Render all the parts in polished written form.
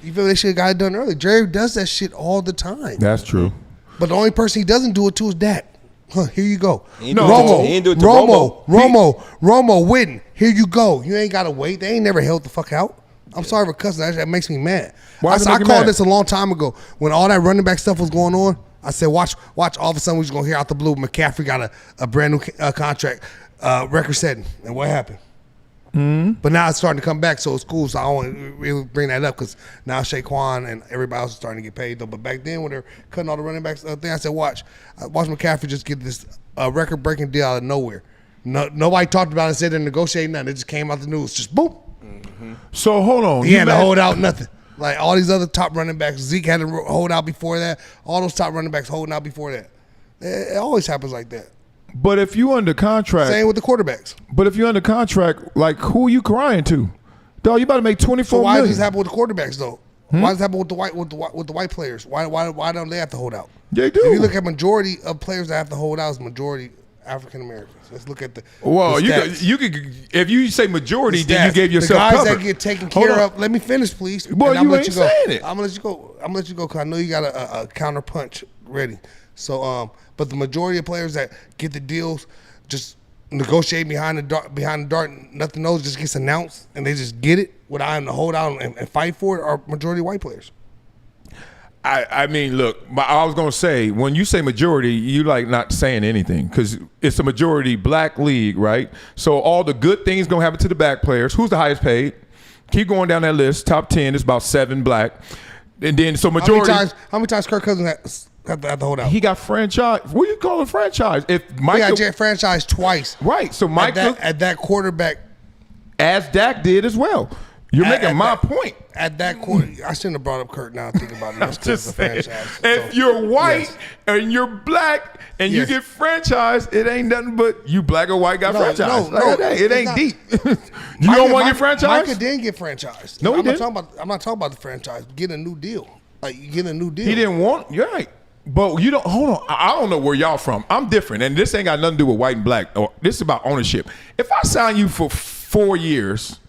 You feel they should have got it done early. Jerry does that shit all the time. That's true. But the only person he doesn't do it to is Dak. Huh, here you go. Romo, Witten, here you go. You ain't got to wait. They ain't never held the fuck out. I'm sorry for cussing. That makes me mad. I called this a long time ago when all that running back stuff was going on. I said, watch. All of a sudden, we're just going to hear out the blue, McCaffrey got a brand new contract, record setting. And what happened? But now it's starting to come back, so it's cool. So I don't want to really bring that up because now Shaquan and everybody else is starting to get paid though. But back then when they're cutting all the running backs thing, I said, watch McCaffrey just get this record-breaking deal out of nowhere. Nobody talked about it, said they're negotiating nothing. It just came out the news, just boom. So hold on, he had to hold out nothing. Like all these other top running backs, Zeke had to hold out before that. All those top running backs holding out before that. It always happens like that. But if you under contract, same with the quarterbacks. But if you under contract, like who you crying to? Dog, you about to make 24 so why million. does this happen with the quarterbacks though? Why does it happen with the white players? Why don't they have to hold out? They do. If you look at majority of players that have to hold out, is majority African Americans. Let's look at the you could if you say majority, then you gave yourself the guys covered. that get taken care of. Let me finish, please. Boy, you ain't saying it. I'm gonna let you go. I'm gonna let you go because I know you got a counter punch ready. So, but the majority of players that get the deals just negotiate behind the dart. Nothing else just gets announced, and they just get it without having to hold out and fight for it. Are majority white players. I mean, look, I was going to say, when you say majority, you like not saying anything because it's a majority black league, right? So all the good things going to happen to the black players. Who's the highest paid? Keep going down that list. Top 10 is about 7 black. And then, so majority. How many times Kirk Cousins had to hold out? He got franchise. What do you call a franchise? If Micah, he got franchise twice. Right. So Micah. At that quarterback. As Dak did as well. You're making my point. At that quarter, I shouldn't have brought up Kurt now. Think about it. That's just the franchise. If you're white and you're black and you get franchised, it ain't nothing but you black or white got franchised. No, it ain't deep. You don't want to get franchised? Micah didn't get franchised. No, he didn't. I'm not talking about the franchise. Get a new deal. Like you get a new deal. He didn't want. You're right. But you don't. Hold on. I don't know where y'all from. I'm different, and this ain't got nothing to do with white and black. Or this is about ownership. If I sign you for 4 years.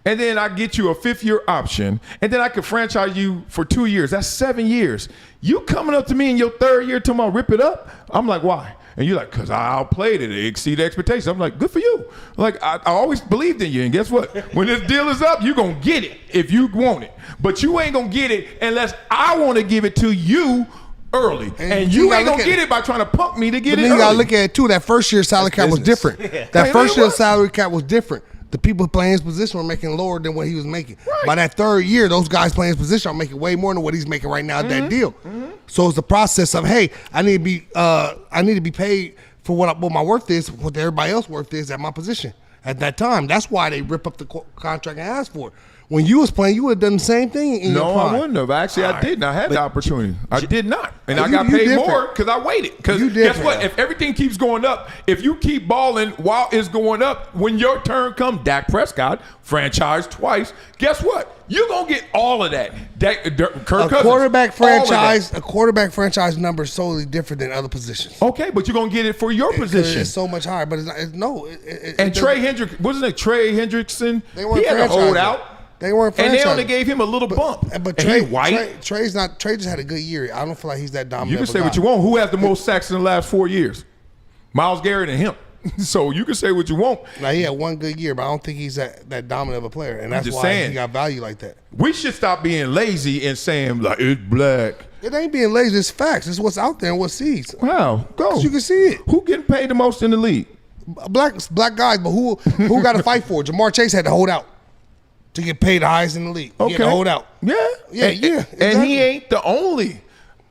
And then I get you a 5th-year option, and then I can franchise you for 2 years. That's 7 years. You coming up to me in your 3rd year talking about rip it up? I'm like, why? And you're like, because I outplayed it. It exceeded expectations. I'm like, good for you. Like, I always believed in you. And guess what? When this deal is up, you're going to get it if you want it. But you ain't going to get it unless I want to give it to you early. And you ain't going to get it by trying to pump me to get it early. You got to look at it, too. That first year salary cap was different. That first year salary cap was different. The people playing his position were making lower than what he was making. Right. By that 3rd year, those guys playing his position are making way more than what he's making right now at that deal. So it's the process of, hey, I need to be paid for what my worth is, what everybody else worth is at my position at that time. That's why they rip up the contract and ask for it. When you was playing, you would have done the same thing in your prime. I wouldn't have. Actually, I didn't. I had the opportunity. I did not. And I got paid more because I waited. Because guess what? If everything keeps going up, if you keep balling while it's going up, when your turn comes, Dak Prescott, franchised twice, guess what? You're going to get all of that. Kirk Cousins, a quarterback franchise number is solely different than other positions. Okay, but you're going to get it for your position. It's so much higher, but Trey Hendrickson, wasn't it Trey Hendrickson? He had to hold out. They weren't franchised. And they only gave him a little bump. But Trey just had a good year. I don't feel like he's that dominant. You can say what you want. Who has the most sacks in the last 4 years? Myles Garrett and him. So you can say what you want. Now he had one good year, but I don't think he's that dominant of a player, and that's why he got value like that. We should stop being lazy and saying like it's black. It ain't being lazy. It's facts. It's what's out there and what sees. Wow, go. You can see it. Who getting paid the most in the league? Black guys, but who got to fight for it? Jamar Chase had to hold out to get paid the highest in the league. Okay. He had to hold out. Yeah. Exactly. And he ain't the only.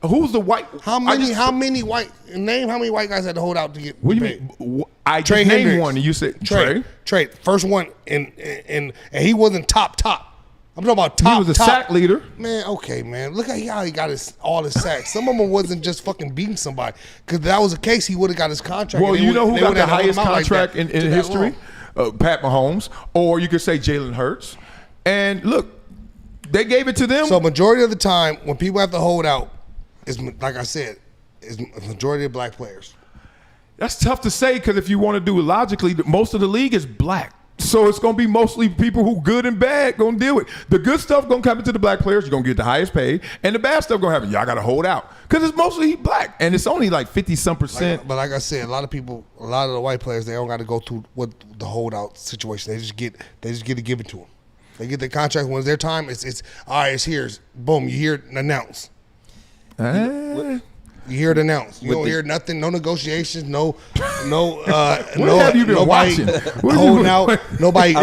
Who's the white? How many white guys had to hold out to get what paid? You mean? I just named one and you said Trey. First one and he wasn't top. I'm talking about top. He was a sack leader. Man, okay, man. Look at how he got all his sacks. Some of them wasn't just fucking beating somebody. Because if that was the case, he would have got his contract. Well, you know who got the highest contract in history? Pat Mahomes. Or you could say Jalen Hurts. And look, they gave it to them. So majority of the time, when people have to hold out, is like I said, is majority of black players. That's tough to say because if you want to do it logically, most of the league is black. So it's going to be mostly people who good and bad going to deal with it. The good stuff going to come into the black players. You're going to get the highest paid. And the bad stuff going to happen. Y'all got to hold out. Because it's mostly black. And it's only like 50-some%. But like I said, a lot of the white players, they don't got to go through what the holdout situation. They just get to give it to them. They get the contract when it's their time. It's all right, it's here. Boom, you hear it announced. You hear it announced. You don't hear nothing. No negotiations. No. What have you been watching? Holding out. Nobody.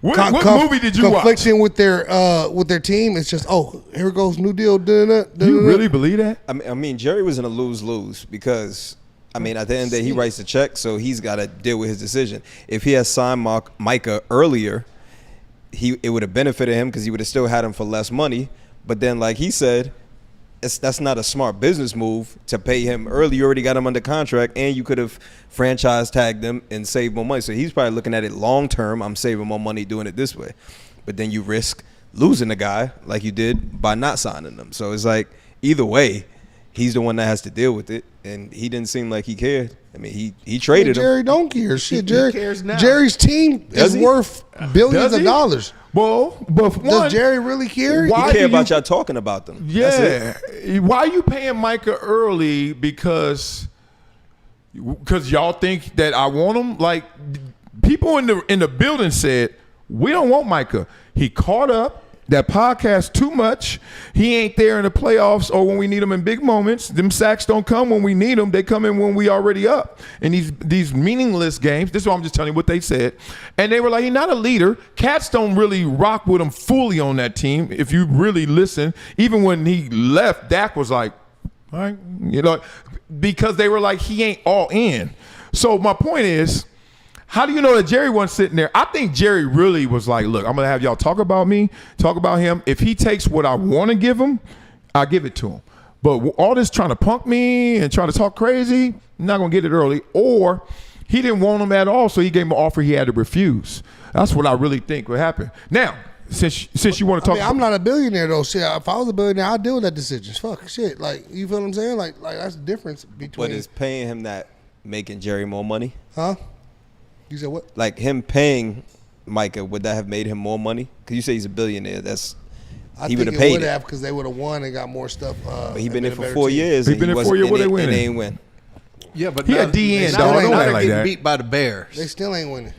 What movie did you watch? Conflicting with their team. It's just here it goes, new deal. You really believe that? I mean, Jerry was in a lose-lose because at the end of the day, he writes the check, so he's got to deal with his decision. If he had signed Micah earlier, it would have benefited him because he would have still had him for less money. But then, like he said, that's not a smart business move to pay him early. You already got him under contract, and you could have franchise tagged him and saved more money. So he's probably looking at it long term. I'm saving more money doing it this way. But then you risk losing the guy like you did by not signing him. So it's like either way, he's the one that has to deal with it, and he didn't seem like he cared. I mean, he traded him. Jerry don't care. Shit, Jerry cares now. Jerry's team is worth billions of dollars. Well, but does Jerry really care? He care about y'all talking about them. Yeah. Why are you paying Micah early? Because y'all think that I want him? Like, people in the building said, we don't want Micah. He caught up. That podcast too much. He ain't there in the playoffs or when we need him in big moments. Them sacks don't come when we need them. They come in when we already up. And these meaningless games, this is what I'm just telling you what they said. And they were like, he's not a leader. Cats don't really rock with him fully on that team. If you really listen, even when he left, Dak was like, all right, because they were like, he ain't all in. So my point is, how do you know that Jerry wasn't sitting there? I think Jerry really was like, look, I'm going to have y'all talk about me, talk about him. If he takes what I want to give him, I'll give it to him. But all this trying to punk me and trying to talk crazy, I'm not going to get it early. Or he didn't want him at all, so he gave him an offer he had to refuse. That's what I really think would happen. Now, since you want to talk, I'm not a billionaire though. Shit, if I was a billionaire, I'd deal with that decision. Fuck shit. Like, you feel what I'm saying? Like that's the difference between. But is paying him that making Jerry more money? Huh? You said what? Like him paying Micah, would that have made him more money? Because you say he's a billionaire. He would have paid it. Would have, because they would have won and got more stuff. But he been there for 4 years. He been there 4 years. What they winning? And they ain't win. Yeah, but he had DN, dog. Don't act like that. Beat by the Bears. They still ain't winning.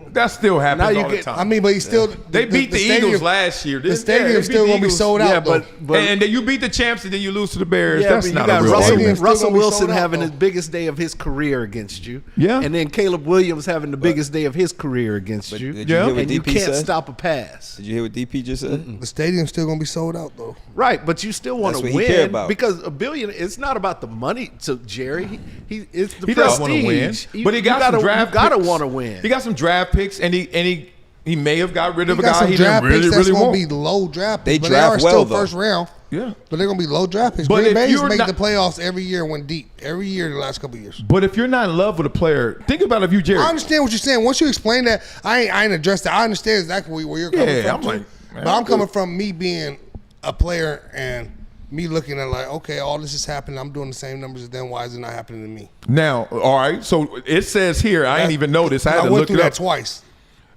That still happens all the time. I mean, but he still. They beat the Eagles last year. The stadium's still going to be sold out. But and then you beat the champs and then you lose to the Bears. Yeah, that's but not you a real got argument. Russell Wilson having his biggest day of his career against you. Yeah. And then Caleb Williams having the biggest day of his career against you. Yeah. And you can't stop a pass. Did you hear what DP just said? The stadium's still going to be sold out, though. Right, but you still want to win. Care about. Because $1 billion, it's not about the money to Jerry. It's the he prestige. does want to win. But he got some draft picks. You got to want to win. He got some draft picks, and he may have got rid of a guy he didn't really want. That's going to be low draft picks. They are still first round. Yeah. But they're going to be low draft picks. Green Bay's making the playoffs every year and went deep. Every year the last couple of years. But if you're not in love with a player, think about if you, Jerry. I understand what you're saying. Once you explain that, I ain't addressed that. I understand exactly where you're coming from. I'm like, but I'm coming from me being a player and me looking at like, okay, all this is happening. I'm doing the same numbers as them. Why is it not happening to me? Now, all right. So it says here, I didn't even notice. I had to went look through it up that twice.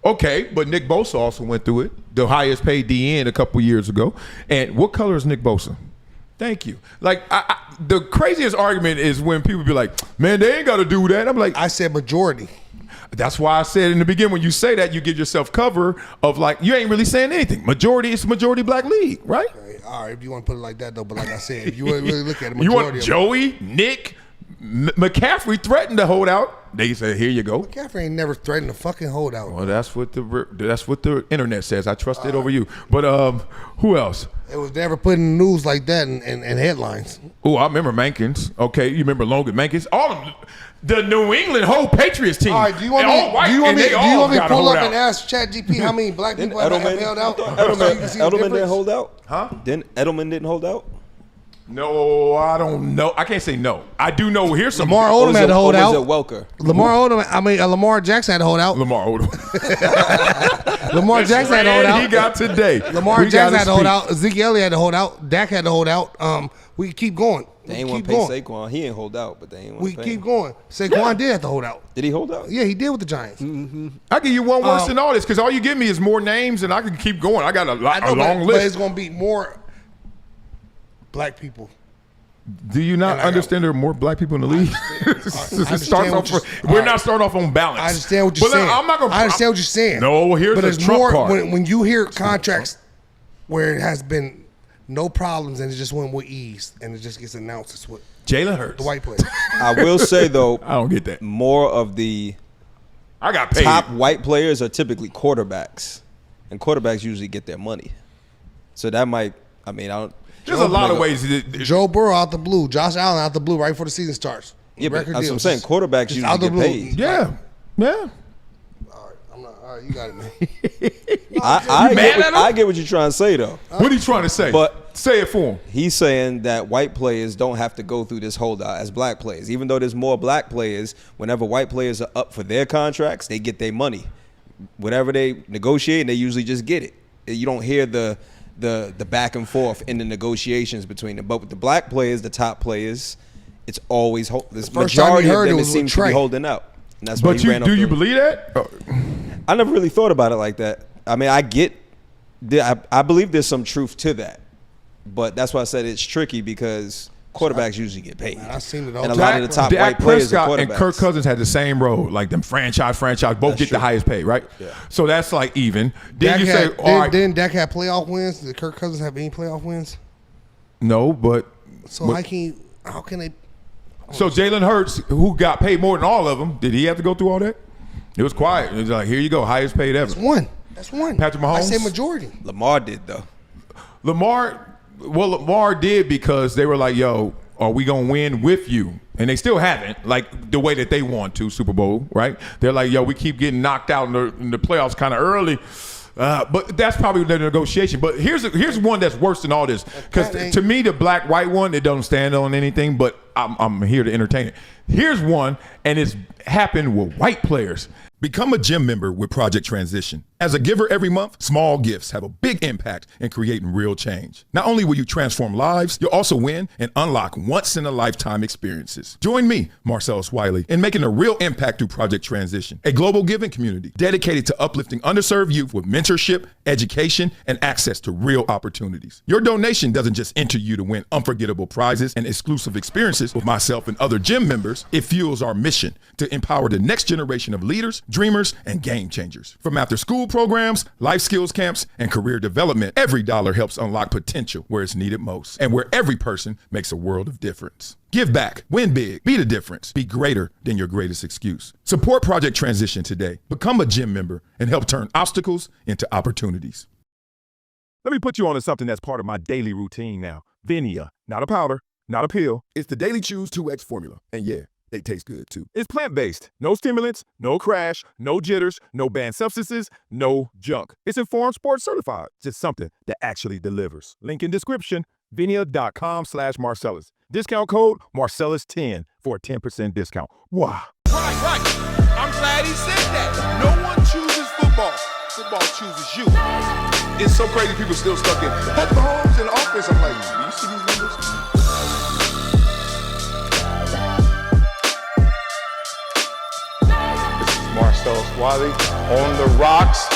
Okay, but Nick Bosa also went through it. The highest paid DN a couple years ago. And what color is Nick Bosa? Thank you. Like, the craziest argument is when people be like, man, they ain't got to do that. I'm like, I said majority. That's why I said in the beginning, when you say that, you give yourself cover of like, you ain't really saying anything. Majority, it's a majority black league, right? Okay, all right, if you want to put it like that, though. But like I said, if you really look at it, you majority want Joey, Nick, McCaffrey threatened to hold out. They said, "Here you go." McCaffrey ain't never threatened to fucking hold out. Well, that's what the internet says. I trust it over you. But who else? It was never put in the news like that in headlines. Oh, I remember Mankins. Okay, you remember Logan Mankins? All of them, the New England whole Patriots team. All right, do you want me to pull up and ask ChatGPT how many black people have held out? Edelman didn't hold out. Huh? Then Edelman didn't hold out. No, I don't know. I can't say no. I do know. Here's some. Lamar Odom had to hold out. Welker? Lamar Jackson had to hold out. Lamar Odom. Lamar Jackson had to hold out. He got today. Lamar Jackson had to hold out. Ezekiel had to hold out. Dak had to hold out. We keep going. They ain't want to pay Saquon. He ain't hold out, but they ain't want to pay We keep him. going. Saquon did have to hold out. Did he hold out? Yeah, he did with the Giants. I give you one worse than all this because all you give me is more names and I can keep going. I got a long list. But it's going to be more black people. Do you not understand there are more black people in the league? We're not starting off on balance. I understand what you're saying. I'm not gonna, I understand what you're saying. No, here's the Trump part. When you hear contracts where it has been no problems and it just went with ease and it just gets announced, it's what Jalen Hurts, the white players. I will say though, I don't get that. More of the I got paid. Top white players are typically quarterbacks, and quarterbacks usually get their money. So that might. I mean, I don't. There's a lot of ways. Joe Burrow out the blue, Josh Allen out the blue right before the season starts. Yeah, but that's what I'm saying. Quarterbacks usually get paid. Yeah, yeah. All right, you got it, man. I get what you're trying to say though. What are you trying to say? But say it for him. He's saying that white players don't have to go through this holdout as black players. Even though there's more black players, whenever white players are up for their contracts, they get their money. Whatever they negotiate, they usually just get it. You don't hear the back and forth in the negotiations between them. But with the black players, the top players, it's always the majority of them seems to be holding out. And that's why he ran up. Do you believe that? I never really thought about it like that. I mean, I believe there's some truth to that, but that's why I said it's tricky because quarterbacks usually get paid. Man, I've seen it all. And a lot of the top white players are quarterbacks. And Kirk Cousins had the same role, like them franchise, both get the highest pay, right? Yeah. So that's like even. Then you say, all right. Didn't Dak have playoff wins? Did Kirk Cousins have any playoff wins? No, but. So how can they? So Jalen Hurts, who got paid more than all of them, did he have to go through all that? It was quiet. It was like, here you go, highest paid ever. That's one. Patrick Mahomes? I say majority. Lamar did, though. Lamar did because they were like, yo, are we going to win with you? And they still haven't, like the way that they want to, Super Bowl, right? They're like, yo, we keep getting knocked out in the playoffs kind of early. But that's probably the negotiation. But here's one that's worse than all this. Because to me, the black-white one, it doesn't stand on anything, but I'm here to entertain it. Here's one, and it's happened with white players. Become a gym member with Project Transition. As a giver every month, small gifts have a big impact in creating real change. Not only will you transform lives, you'll also win and unlock once-in-a-lifetime experiences. Join me, Marcellus Wiley, in making a real impact through Project Transition, a global giving community dedicated to uplifting underserved youth with mentorship, education, and access to real opportunities. Your donation doesn't just enter you to win unforgettable prizes and exclusive experiences with myself and other gym members. It fuels our mission to empower the next generation of leaders, dreamers, and game changers. From after-school programs, life skills camps, and career development, every dollar helps unlock potential where it's needed most and where every person makes a world of difference. Give back, win big, be the difference, be greater than your greatest excuse. Support Project Transition today. Become a gym member and help turn obstacles into opportunities. Let me put you on to something that's part of my daily routine now. Vinia, not a powder, not a pill. It's the Daily Chews 2X formula. And yeah, they taste good too. It's plant-based. No stimulants, no crash, no jitters, no banned substances, no junk. It's Informed Sports certified. Just something that actually delivers. Link in description, vinia.com/Marcellus. Discount code Marcellus10 for a 10% discount. Wow. Right. I'm glad he said that. No one chooses football. Football chooses you. It's so crazy people still stuck in Patrick Mahomes in the offense. I'm like, do you see these numbers? Marcellus Wiley on the rocks.